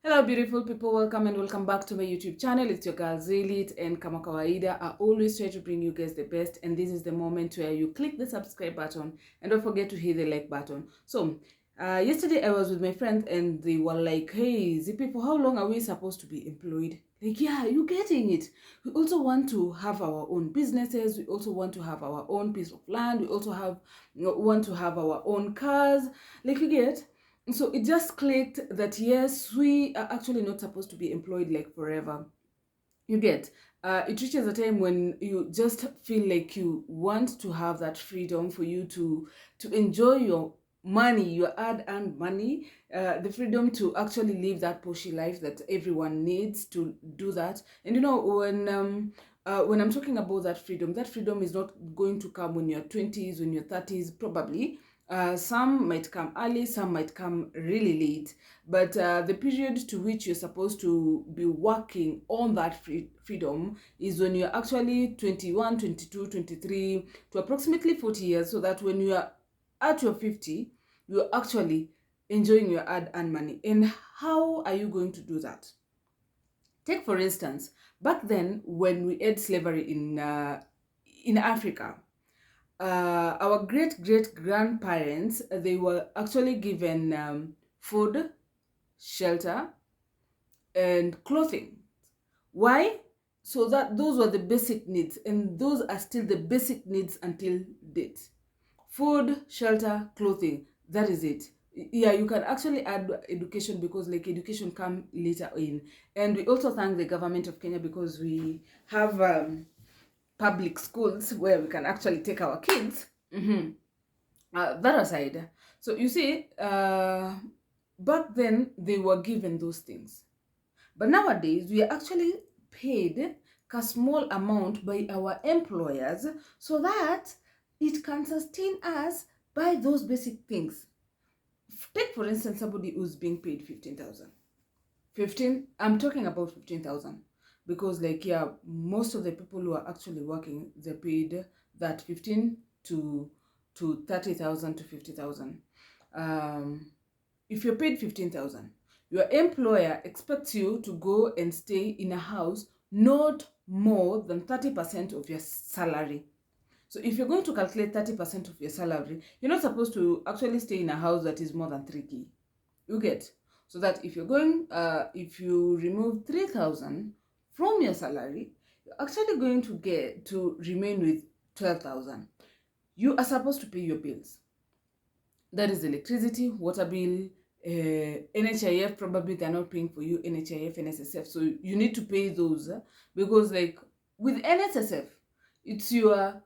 Hello beautiful people, welcome and welcome back to my YouTube channel. It's your girl Zelit, and kama kawaida, I always try to bring you guys the best, and this is the moment where you click the subscribe button and don't forget to hit the like button. So yesterday I was with my friends and they were like, hey Zippy, for how long are we supposed to be employed? Like, yeah, you getting it. We also want to have our own businesses. We also want to have our own piece of land. We also want to have our own cars. Like, you get. So it just clicked that yes, we are actually not supposed to be employed like forever. You get. It reaches a time when you just feel like you want to have that freedom for you to enjoy your money, your hard-earned money, the freedom to actually live that pushy life that everyone needs to do that. And you know, when I'm talking about that freedom is not going to come when you're 20s, when you're 30s, probably. Some might come early, some might come really late, but the period to which you're supposed to be working on that freedom is when you're actually 21, 22, 23 to approximately 40 years, so that when you are at your 50, you're actually enjoying your hard-earned money. And how are you going to do that? Take for instance, back then when we had slavery in Africa, our great great grandparents, they were actually given food, shelter, and clothing. Why? So that those were the basic needs, and those are still the basic needs until date. Food, shelter, clothing. That is it. Yeah, you can actually add education, because like education come later in. And we also thank the government of Kenya because we have public schools where we can actually take our kids. That aside, so you see, back then they were given those things, but nowadays we are actually paid a small amount by our employers so that it can sustain us by those basic things. Take for instance somebody who's being paid 15,000. 15, I'm talking about 15,000, because like, yeah, most of the people who are actually working, they're paid that 15 to 30,000 to 50,000. If you're paid 15,000, your employer expects you to go and stay in a house not more than 30% of your salary. So if you're going to calculate 30% of your salary, you're not supposed to actually stay in a house that is more than 3K. You get. So that if you're going, if you remove 3,000 from your salary, you're actually going to get to remain with 12,000. You are supposed to pay your bills. That is electricity, water bill, NHIF. Probably they're not paying for you, NHIF and SSF. So you need to pay those, because like with NSSF, it's your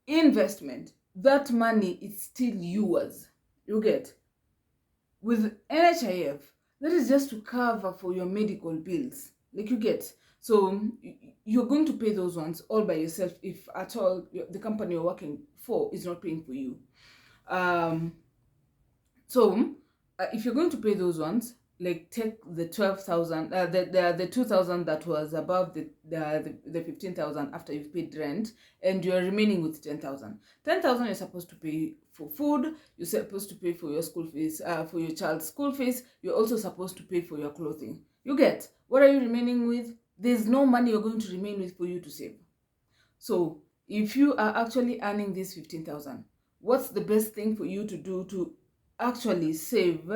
investment. That money is still yours. You get. With NHIF, that is just to cover for your medical bills. Like, you get. So you're going to pay those ones all by yourself if at all the company you're working for is not paying for you. So if you're going to pay those ones, like take the 12,000, the 2,000 that was above the 15,000 after you've paid rent, and you're remaining with 10,000. 10,000 you're supposed to pay for food. You're supposed to pay for your school fees, for your child's school fees. You're also supposed to pay for your clothing. You get. What are you remaining with? There's no money you're going to remain with for you to save. So if you are actually earning this 15,000, what's the best thing for you to do to actually save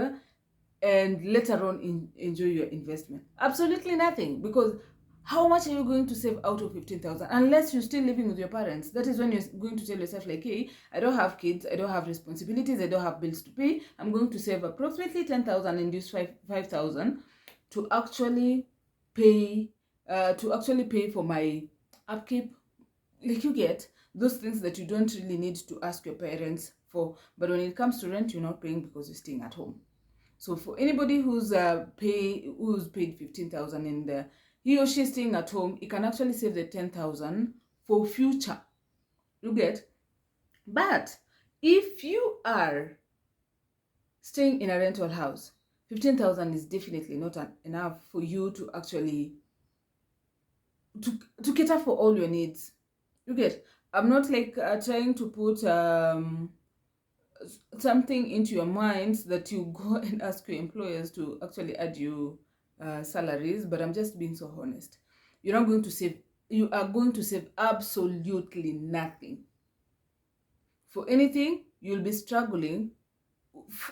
and later on enjoy your investment? Absolutely nothing, because how much are you going to save out of 15,000 unless you're still living with your parents? That is when you're going to tell yourself like, hey, I don't have kids, I don't have responsibilities, I don't have bills to pay. I'm going to save approximately 10,000 and use 5,000 to actually pay for my upkeep. Like, you get those things that you don't really need to ask your parents for, but when it comes to rent, you're not paying because you're staying at home. So for anybody who's paid 15,000 and he or she is staying at home, he can actually save the 10,000 for future. You get. But if you are staying in a rental house, 15,000 is definitely not enough for you to actually to cater for all your needs. You get. I'm not like trying to put something into your minds that you go and ask your employers to actually add you salaries, but I'm just being so honest. You're not going to save, you are going to save absolutely nothing. For anything, you'll be struggling.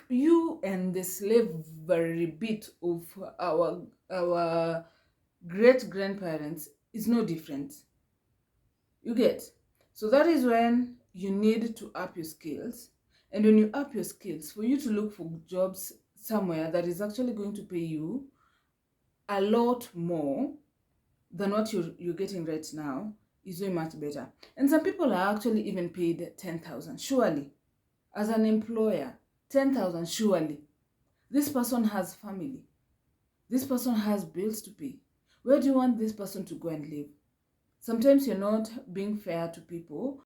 You and the slavery bit of our great grandparents is no different. You get? So that is when you need to up your skills. And when you up your skills, for you to look for jobs somewhere that is actually going to pay you a lot more than what you're getting right now is way much better. And some people are actually even paid 10,000. Surely, as an employer, 10,000, surely. This person has family. This person has bills to pay. Where do you want this person to go and live? Sometimes you're not being fair to people